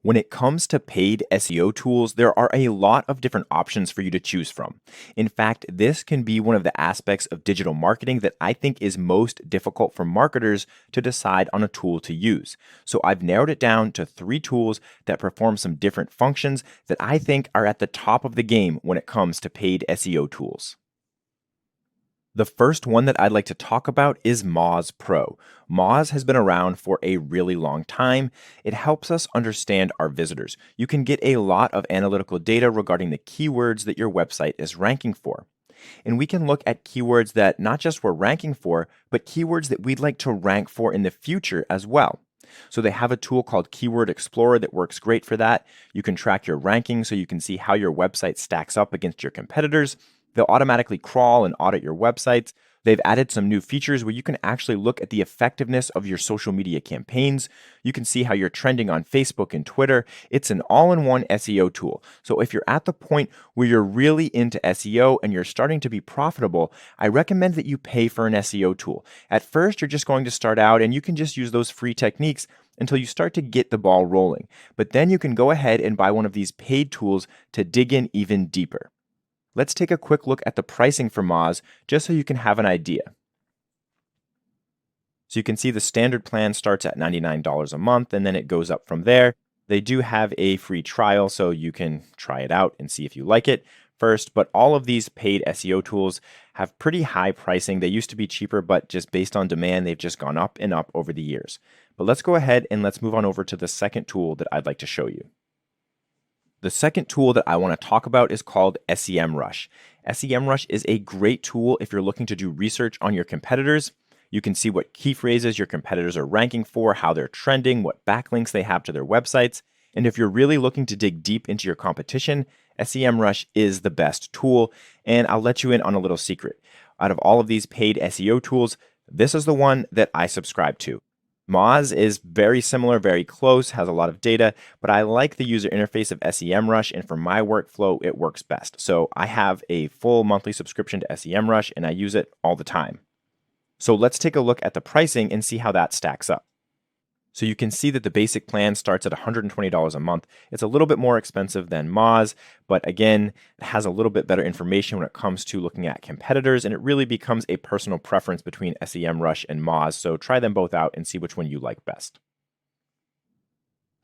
When it comes to paid SEO tools, there are a lot of different options for you to choose from. In fact, this can be one of the aspects of digital marketing that I think is most difficult for marketers to decide on a tool to use. So I've narrowed it down to 3 tools that perform some different functions that I think are at the top of the game when it comes to paid SEO tools. The first one that I'd like to talk about is Moz Pro. Moz has been around for a really long time. It helps us understand our visitors. You can get a lot of analytical data regarding the keywords that your website is ranking for. And we can look at keywords that not just we're ranking for, but keywords that we'd like to rank for in the future as well. So they have a tool called Keyword Explorer that works great for that. You can track your ranking so you can see how your website stacks up against your competitors. They'll automatically crawl and audit your websites. They've added some new features where you can actually look at the effectiveness of your social media campaigns. You can see how you're trending on Facebook and Twitter. It's an all-in-one SEO tool. So if you're at the point where you're really into SEO and you're starting to be profitable, I recommend that you pay for an SEO tool. At first, you're just going to start out and you can just use those free techniques until you start to get the ball rolling. But then you can go ahead and buy one of these paid tools to dig in even deeper. Let's take a quick look at the pricing for Moz just so you can have an idea. So you can see the standard plan starts at $99 a month and then it goes up from there. They do have a free trial so you can try it out and see if you like it first, but all of these paid SEO tools have pretty high pricing. They used to be cheaper, but just based on demand, they've just gone up and up over the years. But let's go ahead and let's move on over to the second tool that I'd like to show you. The second tool that I want to talk about is called SEMrush. SEMrush is a great tool if you're looking to do research on your competitors. You can see what key phrases your competitors are ranking for, how they're trending, what backlinks they have to their websites. And if you're really looking to dig deep into your competition, SEMrush is the best tool. And I'll let you in on a little secret. Out of all of these paid SEO tools, this is the one that I subscribe to. Moz is very similar, very close, has a lot of data, but I like the user interface of SEMrush, and for my workflow, it works best. So I have a full monthly subscription to SEMrush, and I use it all the time. So let's take a look at the pricing and see how that stacks up. So you can see that the basic plan starts at $120 a month. It's a little bit more expensive than Moz, but again, it has a little bit better information when it comes to looking at competitors, and it really becomes a personal preference between SEMrush and Moz. So try them both out and see which one you like best.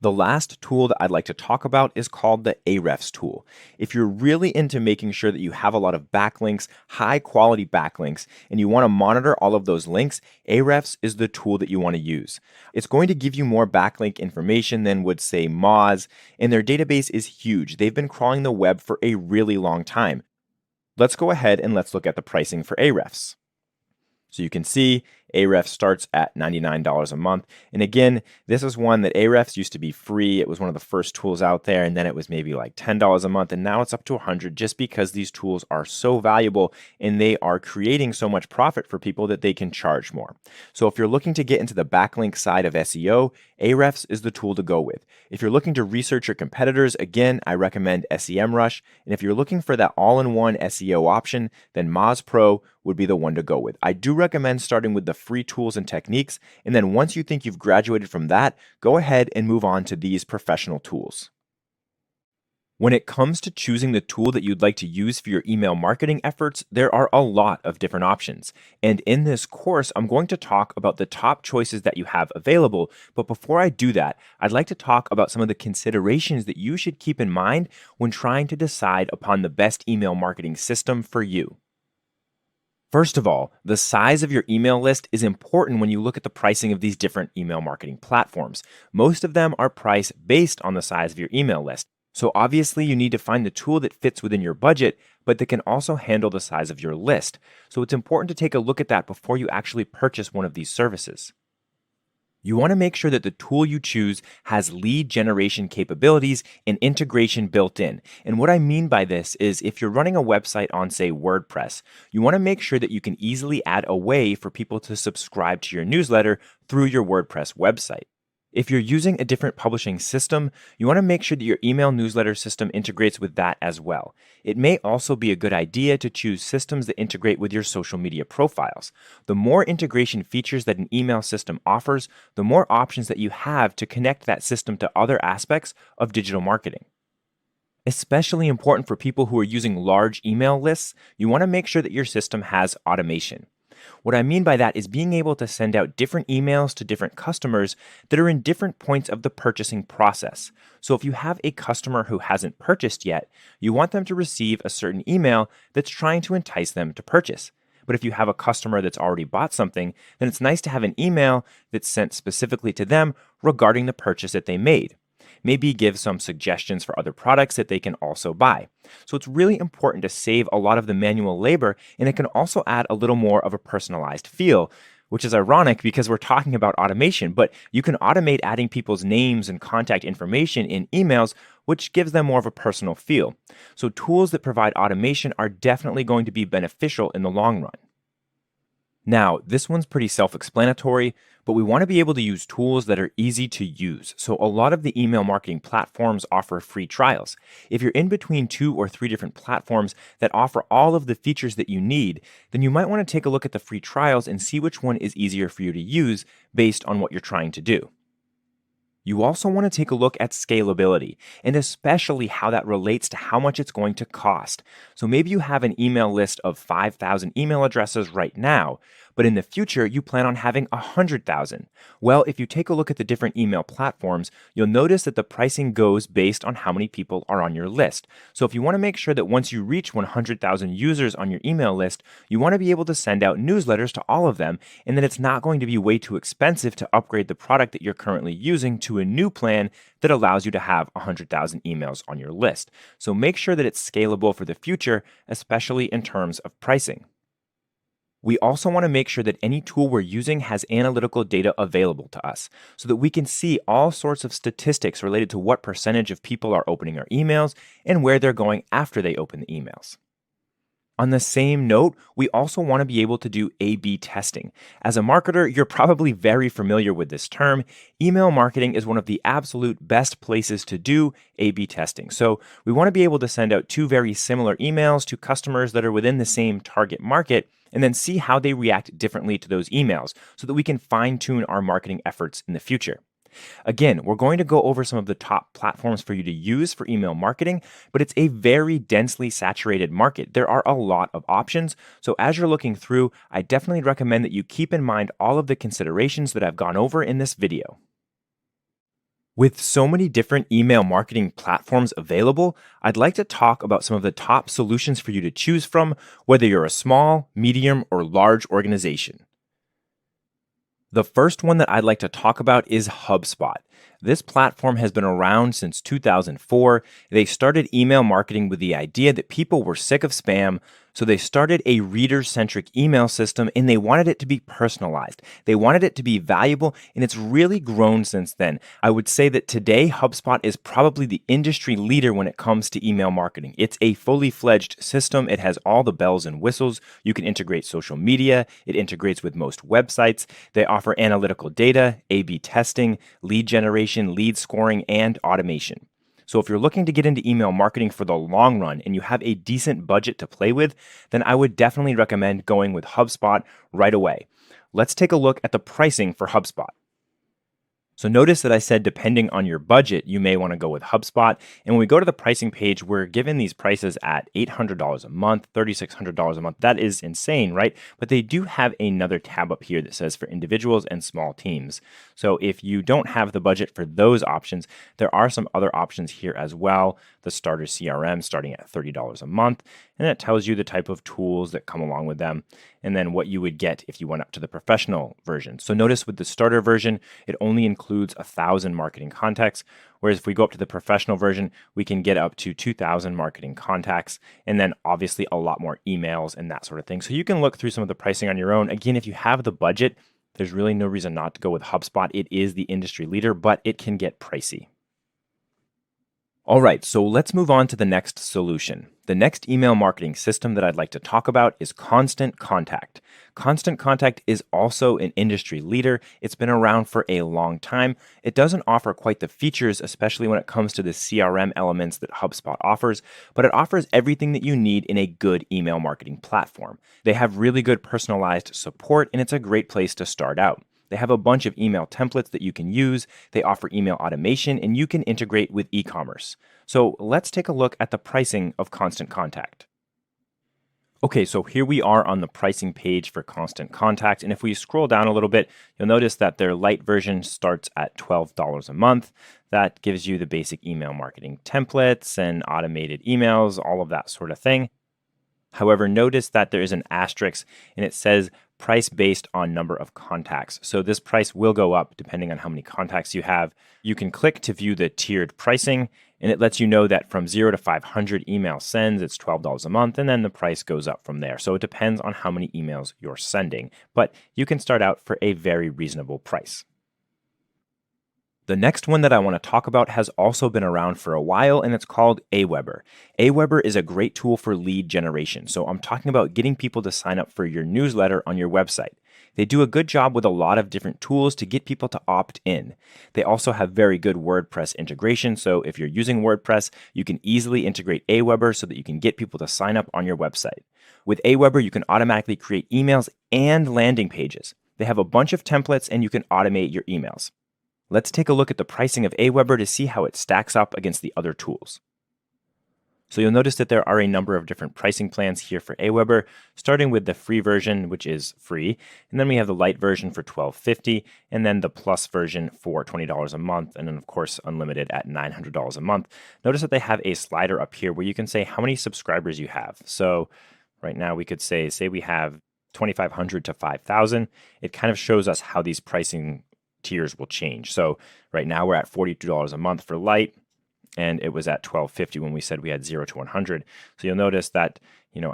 The last tool that I'd like to talk about is called the Ahrefs tool. If you're really into making sure that you have a lot of backlinks, high quality backlinks, and you want to monitor all of those links, Ahrefs is the tool that you want to use. It's going to give you more backlink information than would say Moz, and their database is huge. They've been crawling the web for a really long time. Let's go ahead and let's look at the pricing for Ahrefs. So you can see Ahrefs starts at $99 a month. And again, this is one that Ahrefs used to be free. It was one of the first tools out there, and then it was maybe like $10 a month, and now it's up to $100 just because these tools are so valuable and they are creating so much profit for people that they can charge more. So if you're looking to get into the backlink side of SEO, Ahrefs is the tool to go with. If you're looking to research your competitors, again, I recommend SEMrush. And if you're looking for that all-in-one SEO option, then Moz Pro would be the one to go with. I do recommend starting with the free tools and techniques, and then once you think you've graduated from that, go ahead and move on to these professional tools. When it comes to choosing the tool that you'd like to use for your email marketing efforts, there are a lot of different options. And in this course, I'm going to talk about the top choices that you have available. But before I do that, I'd like to talk about some of the considerations that you should keep in mind when trying to decide upon the best email marketing system for you. First of all, the size of your email list is important when you look at the pricing of these different email marketing platforms. Most of them are priced based on the size of your email list. So obviously you need to find the tool that fits within your budget, but that can also handle the size of your list. So it's important to take a look at that before you actually purchase one of these services. You want to make sure that the tool you choose has lead generation capabilities and integration built in. And what I mean by this is if you're running a website on, say, WordPress, you want to make sure that you can easily add a way for people to subscribe to your newsletter through your WordPress website. If you're using a different publishing system, you want to make sure that your email newsletter system integrates with that as well. It may also be a good idea to choose systems that integrate with your social media profiles. The more integration features that an email system offers, the more options that you have to connect that system to other aspects of digital marketing. Especially important for people who are using large email lists, you want to make sure that your system has automation. What I mean by that is being able to send out different emails to different customers that are in different points of the purchasing process. So if you have a customer who hasn't purchased yet, you want them to receive a certain email that's trying to entice them to purchase. But if you have a customer that's already bought something, then it's nice to have an email that's sent specifically to them regarding the purchase that they made. Maybe give some suggestions for other products that they can also buy. So it's really important to save a lot of the manual labor, and it can also add a little more of a personalized feel, which is ironic because we're talking about automation, but you can automate adding people's names and contact information in emails, which gives them more of a personal feel. So tools that provide automation are definitely going to be beneficial in the long run. Now, this one's pretty self-explanatory, but we want to be able to use tools that are easy to use. So a lot of the email marketing platforms offer free trials. If you're in between 2 or 3 different platforms that offer all of the features that you need, then you might want to take a look at the free trials and see which one is easier for you to use based on what you're trying to do. You also want to take a look at scalability, and especially how that relates to how much it's going to cost. So maybe you have an email list of 5,000 email addresses right now, but in the future you plan on having 100,000. Well, if you take a look at the different email platforms, you'll notice that the pricing goes based on how many people are on your list. So if you want to make sure that once you reach 100,000 users on your email list, you want to be able to send out newsletters to all of them, and that it's not going to be way too expensive to upgrade the product that you're currently using to a new plan that allows you to have 100,000 emails on your list. So make sure that it's scalable for the future, especially in terms of pricing. We also want to make sure that any tool we're using has analytical data available to us so that we can see all sorts of statistics related to what percentage of people are opening our emails and where they're going after they open the emails. On the same note, we also want to be able to do A/B testing. As a marketer, you're probably very familiar with this term. Email marketing is one of the absolute best places to do A/B testing. So we want to be able to send out 2 very similar emails to customers that are within the same target market and then see how they react differently to those emails so that we can fine-tune our marketing efforts in the future. Again, we're going to go over some of the top platforms for you to use for email marketing, but it's a very densely saturated market. There are a lot of options. So as you're looking through, I definitely recommend that you keep in mind all of the considerations that I've gone over in this video. With so many different email marketing platforms available, I'd like to talk about some of the top solutions for you to choose from, whether you're a small, medium, or large organization. The first one that I'd like to talk about is HubSpot. This platform has been around since 2004. They started email marketing with the idea that people were sick of spam, so they started a reader-centric email system and they wanted it to be personalized. They wanted it to be valuable, and it's really grown since then. I would say that today HubSpot is probably the industry leader when it comes to email marketing. It's a fully fledged system. It has all the bells and whistles. You can integrate social media. It integrates with most websites. They offer analytical data, A/B testing, lead generation, lead scoring, and automation. So if you're looking to get into email marketing for the long run and you have a decent budget to play with, then I would definitely recommend going with HubSpot right away. Let's take a look at the pricing for HubSpot. So notice that I said depending on your budget, you may want to go with HubSpot. And when we go to the pricing page, we're given these prices at $800 a month, $3,600 a month. That is insane, right? But they do have another tab up here that says for individuals and small teams. So if you don't have the budget for those options, there are some other options here as well. The starter CRM starting at $30 a month. And it tells you the type of tools that come along with them, and then what you would get if you went up to the professional version. So notice with the starter version, it only includes 1,000 marketing contacts, whereas if we go up to the professional version, we can get up to 2,000 marketing contacts, and then obviously a lot more emails and that sort of thing. So you can look through some of the pricing on your own. Again, if you have the budget, there's really no reason not to go with HubSpot. It is the industry leader, but it can get pricey. All right, so let's move on to the next solution. The next email marketing system that I'd like to talk about is Constant Contact. Constant Contact is also an industry leader. It's been around for a long time. It doesn't offer quite the features, especially when it comes to the CRM elements that HubSpot offers, but it offers everything that you need in a good email marketing platform. They have really good personalized support, and it's a great place to start out. They have a bunch of email templates that you can use. They offer email automation, and you can integrate with e-commerce. So let's take a look at the pricing of Constant Contact. Okay, so here we are on the pricing page for Constant Contact. And if we scroll down a little bit, you'll notice that their light version starts at $12 a month. That gives you the basic email marketing templates and automated emails, all of that sort of thing. However, notice that there is an asterisk and it says price based on number of contacts. So this price will go up depending on how many contacts you have. You can click to view the tiered pricing, and it lets you know that from 0 to 500 email sends, it's $12 a month, and then the price goes up from there. So it depends on how many emails you're sending, but you can start out for a very reasonable price. The next one that I want to talk about has also been around for a while, and it's called Aweber. Aweber is a great tool for lead generation. So I'm talking about getting people to sign up for your newsletter on your website. They do a good job with a lot of different tools to get people to opt in. They also have very good WordPress integration. So if you're using WordPress, you can easily integrate Aweber so that you can get people to sign up on your website. With Aweber, you can automatically create emails and landing pages. They have a bunch of templates, and you can automate your emails. Let's take a look at the pricing of Aweber to see how it stacks up against the other tools. So you'll notice that there are a number of different pricing plans here for Aweber, starting with the free version, which is free, and then we have the light version for $12.50, and then the plus version for $20 a month, and then of course unlimited at $900 a month. Notice that they have a slider up here where you can say how many subscribers you have. So right now we could say we have 2,500 to 5,000. It kind of shows us how these pricing tiers will change. So right now we're at $42 a month for light, and it was at $12.50 when we said we had 0 to 100. So you'll notice that,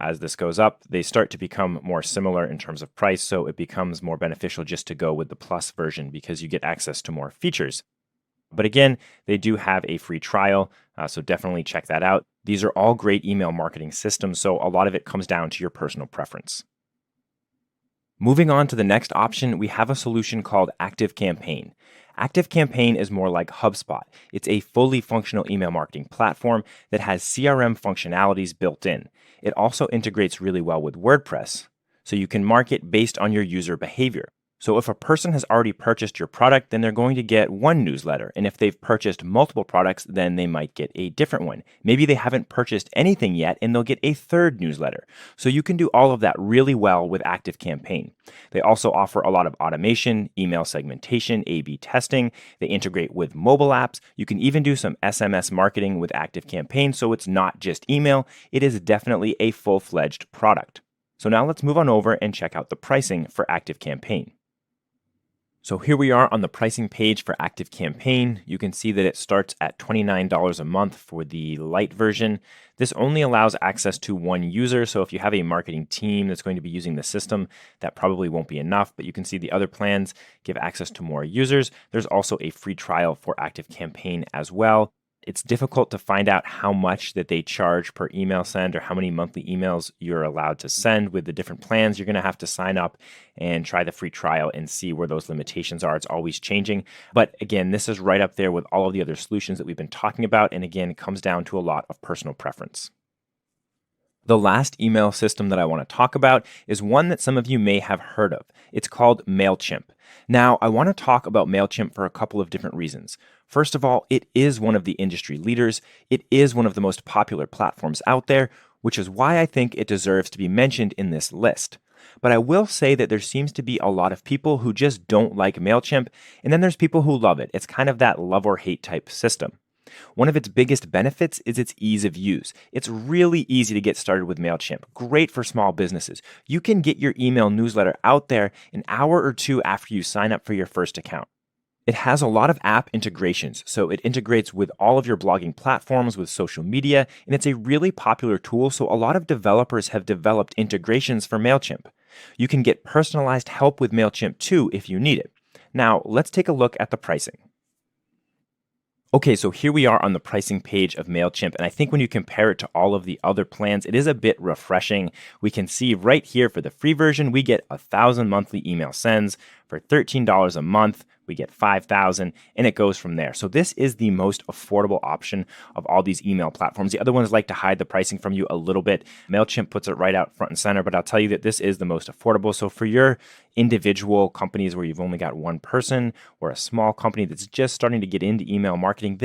as this goes up, they start to become more similar in terms of price. So it becomes more beneficial just to go with the plus version because you get access to more features. But again, they do have a free trial, so definitely check that out. These are all great email marketing systems, so a lot of it comes down to your personal preference. Moving on to the next option, we have a solution called ActiveCampaign. ActiveCampaign is more like HubSpot. It's a fully functional email marketing platform that has CRM functionalities built in. It also integrates really well with WordPress, so you can market based on your user behavior. So if a person has already purchased your product, then they're going to get one newsletter. And if they've purchased multiple products, then they might get a different one. Maybe they haven't purchased anything yet, and they'll get a third newsletter. So you can do all of that really well with ActiveCampaign. They also offer a lot of automation, email segmentation, A/B testing. They integrate with mobile apps. You can even do some SMS marketing with ActiveCampaign, so it's not just email. It is definitely a full-fledged product. So now let's move on over and check out the pricing for ActiveCampaign. So here we are on the pricing page for ActiveCampaign. You can see that it starts at $29 a month for the light version. This only allows access to one user, so if you have a marketing team that's going to be using the system, that probably won't be enough, but you can see the other plans give access to more users. There's also a free trial for ActiveCampaign as well. It's difficult to find out how much that they charge per email send or how many monthly emails you're allowed to send with the different plans. You're going to have to sign up and try the free trial and see where those limitations are. It's always changing. But again, this is right up there with all of the other solutions that we've been talking about. And again, it comes down to a lot of personal preference. The last email system that I want to talk about is one that some of you may have heard of. It's called MailChimp. Now, I want to talk about MailChimp for a couple of different reasons. First of all, it is one of the industry leaders. It is one of the most popular platforms out there, which is why I think it deserves to be mentioned in this list. But I will say that there seems to be a lot of people who just don't like MailChimp, and then there's people who love it. It's kind of that love or hate type system. One of its biggest benefits is its ease of use. It's really easy to get started with MailChimp. Great for small businesses. You can get your email newsletter out there an hour or two after you sign up for your first account. It has a lot of app integrations, so it integrates with all of your blogging platforms, with social media, and it's a really popular tool, so a lot of developers have developed integrations for MailChimp. You can get personalized help with MailChimp too if you need it. Now, let's take a look at the pricing. Okay, so here we are on the pricing page of MailChimp, and I think when you compare it to all of the other plans, it is a bit refreshing. We can see right here for the free version, we get 1,000 monthly email sends. For $13 a month, we get 5,000, and it goes from there. So this is the most affordable option of all these email platforms. The other ones like to hide the pricing from you a little bit. MailChimp puts it right out front and center, but I'll tell you that this is the most affordable. So for your individual companies where you've only got one person or a small company that's just starting to get into email marketing,